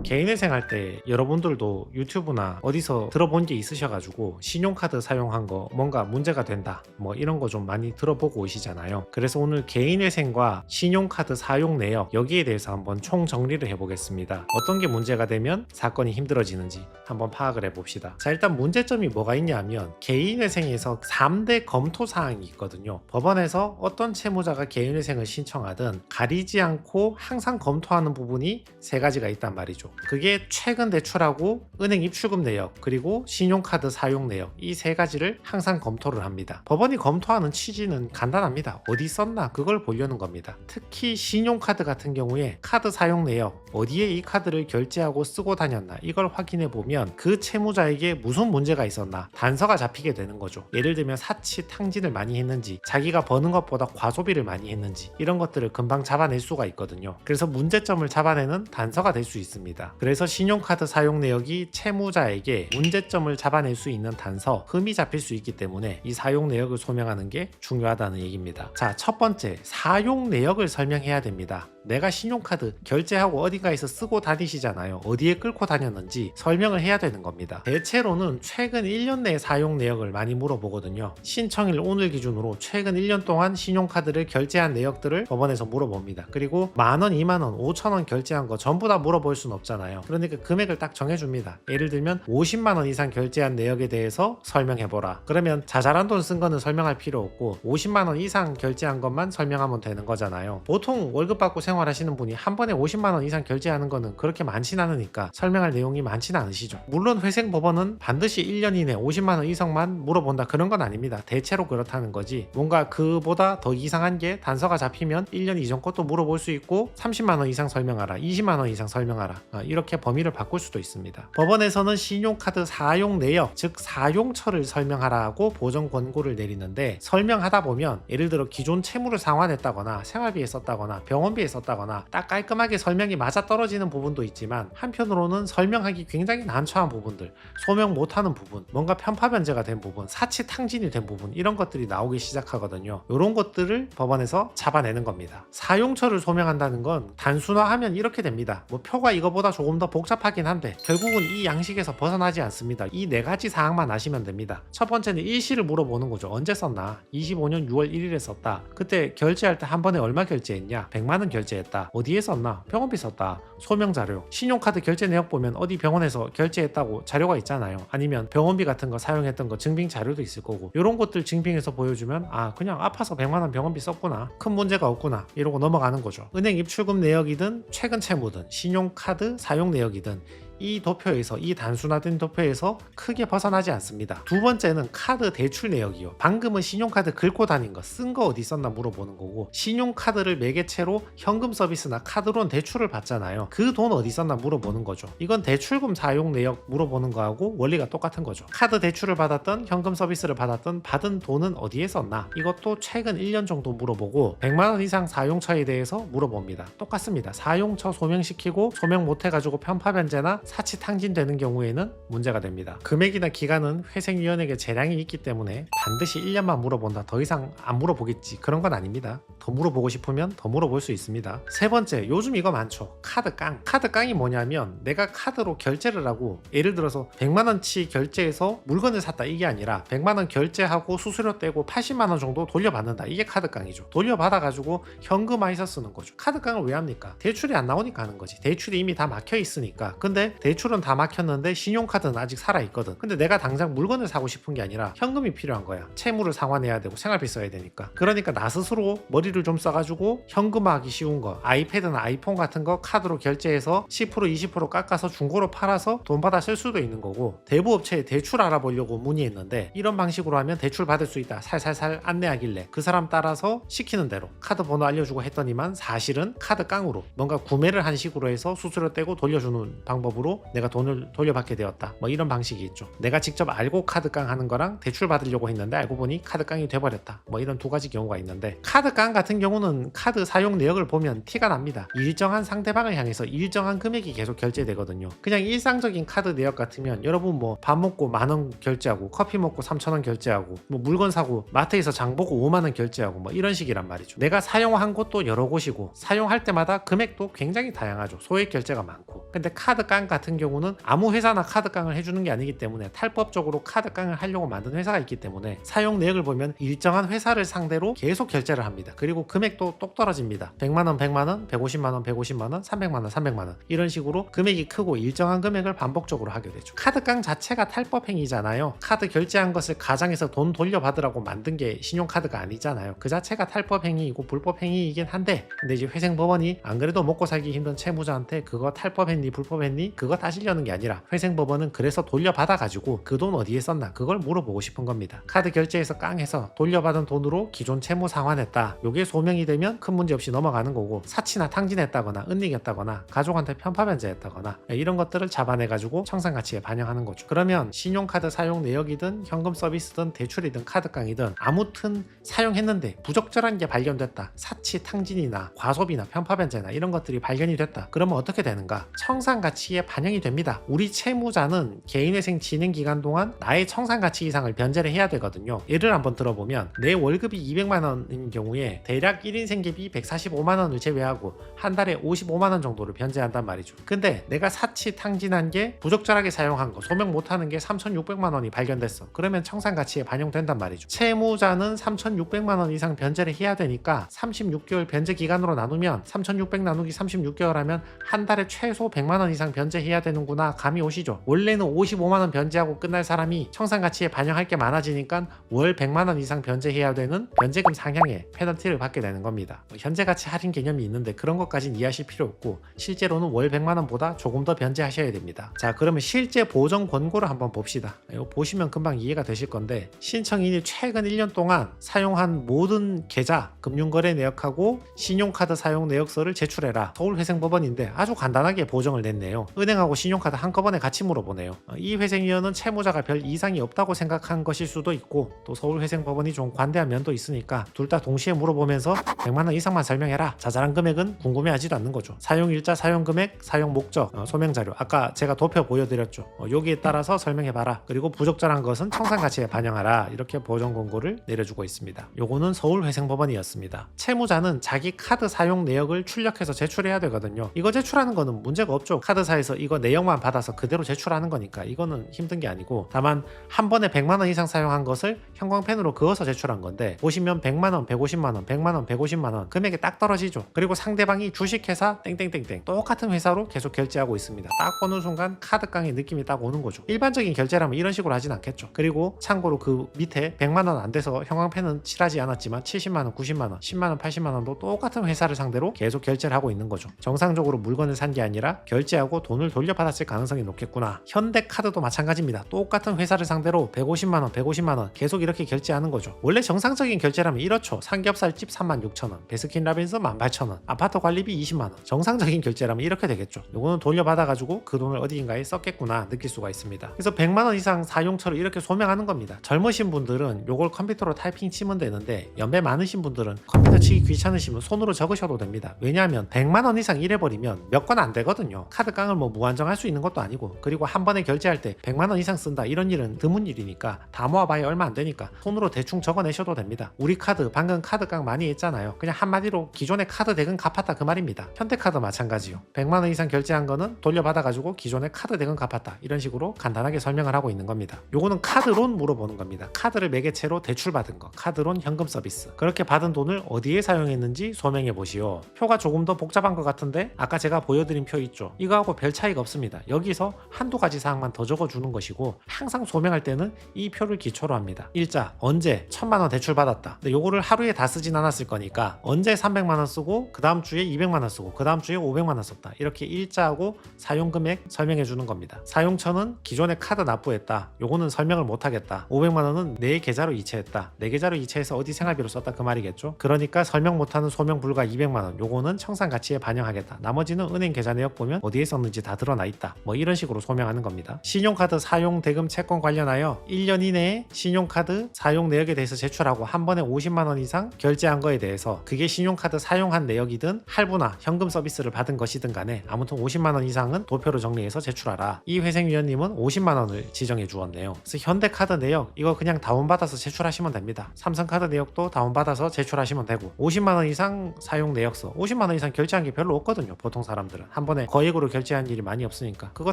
개인회생 할 때 여러분들도 유튜브나 어디서 들어본 게 있으셔가지고 신용카드 사용한 거 뭔가 문제가 된다 뭐 이런 거 좀 많이 들어보고 오시잖아요. 그래서 오늘 개인회생과 신용카드 사용 내역 여기에 대해서 한번 총 정리를 해보겠습니다. 어떤 게 문제가 되면 사건이 힘들어지는지 한번 파악을 해봅시다. 자, 일단 문제점이 뭐가 있냐 하면 개인회생에서 3대 검토 사항이 있거든요. 법원에서 어떤 채무자가 개인회생을 신청하든 가리지 않고 항상 검토하는 부분이 세 가지가 있단 말이죠. 그게 최근 대출하고 은행 입출금 내역 그리고 신용카드 사용 내역 이 세 가지를 항상 검토를 합니다. 법원이 검토하는 취지는 간단합니다. 어디 썼나 그걸 보려는 겁니다. 특히 신용카드 같은 경우에 카드 사용 내역 어디에 이 카드를 결제하고 쓰고 다녔나 이걸 확인해 보면 그 채무자에게 무슨 문제가 있었나 단서가 잡히게 되는 거죠. 예를 들면 사치 탕진을 많이 했는지 자기가 버는 것보다 과소비를 많이 했는지 이런 것들을 금방 잡아낼 수가 있거든요. 그래서 문제점을 잡아내는 단서가 될 수 있습니다. 그래서 신용카드 사용 내역이 채무자에게 문제점을 잡아낼 수 있는 단서, 흠이 잡힐 수 있기 때문에 이 사용 내역을 소명하는 게 중요하다는 얘기입니다. 자, 첫 번째, 사용 내역을 설명해야 됩니다. 내가 신용카드 결제하고 어딘가에서 쓰고 다니시잖아요. 어디에 끌고 다녔는지 설명을 해야 되는 겁니다. 대체로는 최근 1년 내 사용 내역을 많이 물어보거든요. 신청일 오늘 기준으로 최근 1년 동안 신용카드를 결제한 내역들을 법원에서 물어봅니다. 그리고 만원, 2만원, 5천원 결제한 거 전부 다 물어볼 수는 없잖아요. 그러니까 금액을 딱 정해줍니다. 예를 들면 50만원 이상 결제한 내역에 대해서 설명해보라. 그러면 자잘한 돈 쓴 거는 설명할 필요 없고 50만원 이상 결제한 것만 설명하면 되는 거잖아요. 보통 월급 받고 생활하시는 분이 한 번에 50만원 이상 결제하는 거는 그렇게 많진 않으니까 설명할 내용이 많진 않으시죠. 물론 회생법원은 반드시 1년 이내 50만원 이상만 물어본다 그런 건 아닙니다. 대체로 그렇다는 거지. 뭔가 그보다 더 이상한 게 단서가 잡히면 1년 이전 것도 물어볼 수 있고 30만원 이상 설명하라, 20만원 이상 설명하라 이렇게 범위를 바꿀 수도 있습니다. 법원에서는 신용카드 사용 내역 즉 사용처를 설명하라고 보정 권고를 내리는데 설명하다 보면 예를 들어 기존 채무를 상환했다거나 생활비에 썼다거나 병원비에 썼다거나 딱 깔끔하게 설명이 맞아떨어지는 부분도 있지만 한편으로는 설명하기 굉장히 난처한 부분들, 소명 못하는 부분, 뭔가 편파 변제가 된 부분, 사치 탕진이 된 부분 이런 것들이 나오기 시작하거든요. 이런 것들을 법원에서 잡아내는 겁니다. 사용처를 소명한다는 건 단순화하면 이렇게 됩니다. 뭐 표가 이거보다 조금 더 복잡하긴 한데 결국은 이 양식에서 벗어나지 않습니다. 이 네 가지 사항만 아시면 됩니다. 첫 번째는 일시를 물어보는 거죠. 언제 썼나? 25년 6월 1일에 썼다. 그때 결제할 때 한 번에 얼마 결제했냐? 100만원 결제했다. 어디에 썼나? 병원비 썼다. 소명 자료. 신용카드 결제 내역 보면 어디 병원에서 결제했다고 자료가 있잖아요. 아니면 병원비 같은 거 사용했던 거 증빙 자료도 있을 거고 이런 것들 증빙해서 보여주면 아 그냥 아파서 100만원 병원비 썼구나. 큰 문제가 없구나. 이러고 넘어가는 거죠. 은행 입출금 내역이든 최근 채무든 신용카드 사용 내역이든 이 도표에서 이 단순화된 도표에서 크게 벗어나지 않습니다. 두 번째는 카드 대출 내역이요. 방금은 신용카드 긁고 다닌 거 쓴 거 어디 썼나 물어보는 거고 신용카드를 매개체로 현금 서비스나 카드론 대출을 받잖아요. 그 돈 어디 썼나 물어보는 거죠. 이건 대출금 사용 내역 물어보는 거하고 원리가 똑같은 거죠. 카드 대출을 받았던 현금 서비스를 받았던 받은 돈은 어디에 썼나 이것도 최근 1년 정도 물어보고 100만원 이상 사용처에 대해서 물어봅니다. 똑같습니다. 사용처 소명시키고 소명 못해가지고 편파 변제나 사치 탕진되는 경우에는 문제가 됩니다. 금액이나 기간은 회생위원에게 재량이 있기 때문에 반드시 1년만 물어본다 더 이상 안 물어보겠지 그런 건 아닙니다. 더 물어보고 싶으면 더 물어볼 수 있습니다. 세 번째, 요즘 이거 많죠. 카드깡. 카드깡이 뭐냐면 내가 카드로 결제를 하고 예를 들어서 100만원치 결제해서 물건을 샀다 이게 아니라 100만원 결제하고 수수료 떼고 80만원 정도 돌려받는다 이게 카드깡이죠. 돌려받아가지고 현금화해서 쓰는 거죠. 카드깡을 왜 합니까? 대출이 안 나오니까 하는 거지. 대출이 이미 다 막혀 있으니까. 근데 대출은 다 막혔는데 신용카드는 아직 살아있거든. 근데 내가 당장 물건을 사고 싶은 게 아니라 현금이 필요한 거야. 채무를 상환해야 되고 생활비 써야 되니까. 그러니까 나 스스로 머리를 좀 써가지고 현금화하기 쉬운 거 아이패드나 아이폰 같은 거 카드로 결제해서 10% 20% 깎아서 중고로 팔아서 돈 받아 쓸 수도 있는 거고 대부업체에 대출 알아보려고 문의했는데 이런 방식으로 하면 대출 받을 수 있다 살살살 안내하길래 그 사람 따라서 시키는 대로 카드 번호 알려주고 했더니만 사실은 카드 깡으로 뭔가 구매를 한 식으로 해서 수수료 떼고 돌려주는 방법으로 이유로 내가 돈을 돌려받게 되었다. 뭐 이런 방식이 있죠. 내가 직접 알고 카드깡 하는 거랑 대출 받으려고 했는데 알고 보니 카드깡이 돼버렸다. 뭐 이런 두 가지 경우가 있는데, 카드깡 같은 경우는 카드 사용 내역을 보면 티가 납니다. 일정한 상대방을 향해서 일정한 금액이 계속 결제되거든요. 그냥 일상적인 카드 내역 같으면 여러분 뭐 밥 먹고 10,000원 결제하고 커피 먹고 3,000원 결제하고 뭐 물건 사고 마트에서 장 보고 50,000원 결제하고 뭐 이런 식이란 말이죠. 내가 사용한 곳도 여러 곳이고 사용할 때마다 금액도 굉장히 다양하죠. 소액 결제가 많고. 근데 카드깡 같은 경우는 아무 회사나 카드깡을 해주는 게 아니기 때문에 탈법적으로 카드깡을 하려고 만든 회사가 있기 때문에 사용 내역을 보면 일정한 회사를 상대로 계속 결제를 합니다. 그리고 금액도 똑 떨어집니다. 100만원 100만원, 150만원 150만원, 300만원 300만원 이런 식으로 금액이 크고 일정한 금액을 반복적으로 하게 되죠. 카드깡 자체가 탈법 행위잖아요. 카드 결제한 것을 가장해서 돈 돌려받으라고 만든 게 신용카드가 아니잖아요. 그 자체가 탈법 행위이고 불법 행위이긴 한데, 근데 이제 회생법원이 안 그래도 먹고 살기 힘든 채무자한테 그거 탈법했니 불법했니 그거 따지려는 게 아니라 회생법원은 그래서 돌려받아 가지고 그 돈 어디에 썼나 그걸 물어보고 싶은 겁니다. 카드 결제에서 깡해서 돌려받은 돈으로 기존 채무 상환했다, 요게 소명이 되면 큰 문제 없이 넘어가는 거고, 사치나 탕진했다거나 은닉했다거나 가족한테 편파 변제했다거나 이런 것들을 잡아내 가지고 청산가치에 반영하는 거죠. 그러면 신용카드 사용 내역이든 현금 서비스든 대출이든 카드깡이든 아무튼 사용했는데 부적절한 게 발견됐다, 사치 탕진이나 과소비나 편파 변제나 이런 것들이 발견이 됐다, 그러면 어떻게 되는가? 청산가치에 반영이 됩니다. 우리 채무자는 개인회생 진행 기간 동안 나의 청산가치 이상을 변제를 해야 되거든요. 예를 한번 들어보면 내 월급이 200만원인 경우에 대략 1인 생계비 145만원을 제외하고 한 달에 55만원 정도를 변제한단 말이죠. 근데 내가 사치 탕진한 게 부적절하게 사용한 거, 소명 못하는 게 3,600만원이 발견됐어. 그러면 청산가치에 반영된단 말이죠. 채무자는 3,600만원 이상 변제를 해야 되니까 36개월 변제 기간으로 나누면 3,600 나누기 36개월 하면 한 달에 최소 100만원 이상 변제해야 되는구나 감이 오시죠. 원래는 55만원 변제하고 끝날 사람이 청산가치에 반영할 게 많아지니까 월 100만원 이상 변제해야 되는 변제금 상향에 페널티를 받게 되는 겁니다. 현재가치 할인 개념이 있는데 그런 것까지는 이해하실 필요 없고, 실제로는 월 100만원보다 조금 더 변제하셔야 됩니다. 자, 그러면 실제 보정 권고를 한번 봅시다. 이거 보시면 금방 이해가 되실 건데, 신청인이 최근 1년 동안 사용한 모든 계좌, 금융거래 내역하고 신용카드 사용 내역서를 제출해라. 서울회생법원인데 아주 간단하게 보정을 냈네요. 은행하고 신용카드 한꺼번에 같이 물어보네요. 이 회생위원은 채무자가 별 이상이 없다고 생각한 것일 수도 있고, 또 서울회생법원이 좀 관대한 면도 있으니까 둘 다 동시에 물어보면서 100만원 이상만 설명해라. 자잘한 금액은 궁금해하지도 않는 거죠. 사용일자, 사용금액, 사용목적, 소명자료, 아까 제가 도표 보여드렸죠. 여기에 따라서 설명해봐라. 그리고 부적절한 것은 청산가치에 반영하라. 이렇게 보정 권고를 내려주고 있습니다. 요거는 서울회생법원이었습니다. 채무자는 자기 카드 사용 내역을 출력해서 제출해야 되거든요. 이거 제출하는 거는 문제가 없죠. 카드사에서 이거 내역만 받아서 그대로 제출하는 거니까 이거는 힘든 게 아니고, 다만 한 번에 100만원 이상 사용한 것을 형광펜으로 그어서 제출한 건데, 보시면 100만원, 150만원, 100만원, 150만원 금액이 딱 떨어지죠. 그리고 상대방이 주식회사 땡땡땡땡 똑같은 회사로 계속 결제하고 있습니다. 딱 보는 순간 카드깡의 느낌이 딱 오는 거죠. 일반적인 결제라면 이런 식으로 하진 않겠죠. 그리고 참고로 그 밑에 100만원 안 돼서 형광펜은 칠하지 않았지만 70만원, 90만원, 10만원, 80만원도 똑같은 회사를 상대로 계속 결제를 하고 있는 거죠. 정상적으로 물건을 산 게 아니라 결제하고 돈을 돌려받았을 가능성이 높겠구나. 현대카드도 마찬가지입니다. 똑같은 회사를 상대로 150만원, 150만원 계속 이렇게 결제하는 거죠. 원래 정상적인 결제라면 이렇죠. 삼겹살집 36,000원, 베스킨라빈스 18,000원, 아파트 관리비 20만원. 정상적인 결제라면 이렇게 되겠죠. 요거는 돌려받아가지고 그 돈을 어디인가에 썼겠구나 느낄 수가 있습니다. 그래서 100만원 이상 사용처를 이렇게 소명하는 겁니다. 젊으신 분들은 요걸 컴퓨터로 타이핑 치면 되는데, 연배 많으신 분들은 컴퓨터 치기 귀찮으시면 손으로 적으셔도 됩니다. 왜냐하면 100만원 이상 이래버리면 몇 건 안 되거든요. 카드깡을 뭐 무한정 할 수 있는 것도 아니고, 그리고 한 번에 결제할 때 100만원 이상 쓴다 이런 일은 드문 일이니까 다 모아봐야 얼마 안 되니까 손으로 대충 적어내셔도 됩니다. 우리 카드 방금 카드깡 많이 했잖아요. 그냥 한마디로 기존의 카드 대금 갚았다 그 말입니다. 현대카드 마찬가지요. 100만원 이상 결제한 거는 돌려받아가지고 기존의 카드 대금 갚았다 이런 식으로 간단하게 설명을 하고 있는 겁니다. 요거는 카드론 물어보는 겁니다. 카드를 매개체로 대출받은 거, 카드론 현금 서비스. 그렇게 받은 돈을 어디에 사용했는지 소명해 보시오. 표가 조금 더 복잡한 것 같은데 아까 제가 보여드린 표 있죠. 이거하고 별 차이가 없습니다. 여기서 한두 가지 사항만 더 적어주는 것이고, 항상 소명할 때는 이 표를 기초로 합니다. 일자, 언제 1,000만원 대출 받았다. 근데 요거를 하루에 다 쓰진 않았을 거니까 언제 300만원 쓰고 그 다음 주에 200만원 쓰고 그 다음 주에 500만원 썼다. 이렇게 일자하고 사용금액 설명해 주는 겁니다. 사용처는 기존에 카드 납부했다. 요거는 설명을 못 하겠다. 500만원은 내 계좌로 이체했다. 내 계좌로 이체해서 어디 생활비로 썼다 그 말이겠죠. 그러니까 설명 못하는 소명 불가 200만원 요거는 청산가치에 반영하겠다. 나머지는 은행 계좌 내역 보면 어디에 썼는지 다 드러나 있다. 뭐 이런 식으로 소명하는 겁니다. 신용카드 사용 대금 채권 관련하여 1년 이내에 신용카드 사용 내역에 대해서 제출하고 한 번에 50만 원 이상 결제한 거에 대해서 그게 신용카드 사용한 내역이든 할부나 현금 서비스를 받은 것이든 간에 아무튼 50만 원 이상은 도표로 정리해서 제출하라. 이 회생위원님은 50만 원을 지정해 주었네요. 그래서 현대카드 내역 이거 그냥 다운받아서 제출하시면 됩니다. 삼성카드 내역도 다운받아서 제출하시면 되고 50만 원 이상 사용 내역서 50만 원 이상 결제한 게 별로 없거든요. 보통 사람들은 한 번에 거액으로 결제한 일이 많이 없으니까 그거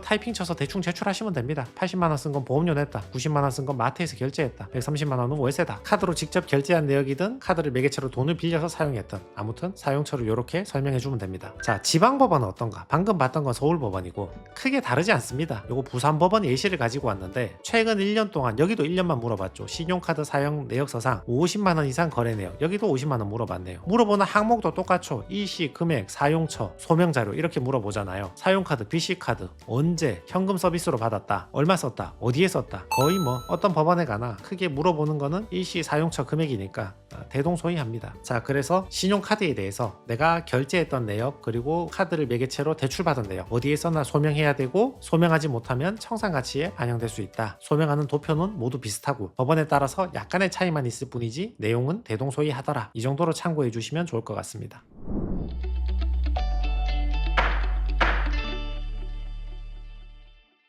타이핑 쳐서 대충 제출하시면 됩니다. 80만 원 쓴 건 보험료 냈다. 90만 원 쓴 건 마트에서 결제했다. 130만 원은 월세다. 카드로 직접 결제한 내역이든 카드를 매개체로 돈을 빌려서 사용했던 아무튼 사용처를 이렇게 설명해 주면 됩니다. 자, 지방법원은 어떤가? 방금 봤던 건 서울법원이고 크게 다르지 않습니다. 요거 부산법원 예시를 가지고 왔는데 최근 1년 동안 여기도 1년만 물어봤죠. 신용카드 사용 내역서상 50만 원 이상 거래 내역 여기도 50만 원 물어봤네요. 물어보는 항목도 똑같죠. 일시, 금액, 사용처, 소명자료 이렇게 물어보잖아요. 사용카드, BC카드, 언제, 현금 서비스로 받았다, 얼마 썼다, 어디에 썼다 거의 뭐 어떤 법원에 가나 크게 물어보는 거는 일시, 사용처, 금액이니까 대동소이합니다. 자, 그래서 신용카드에 대해서 내가 결제했던 내역 그리고 카드를 매개체로 대출받은 내역 어디에 썼나 소명해야 되고 소명하지 못하면 청산가치에 반영될 수 있다. 소명하는 도표는 모두 비슷하고 법원에 따라서 약간의 차이만 있을 뿐이지 내용은 대동소이하더라. 이 정도로 참고해 주시면 좋을 것 같습니다.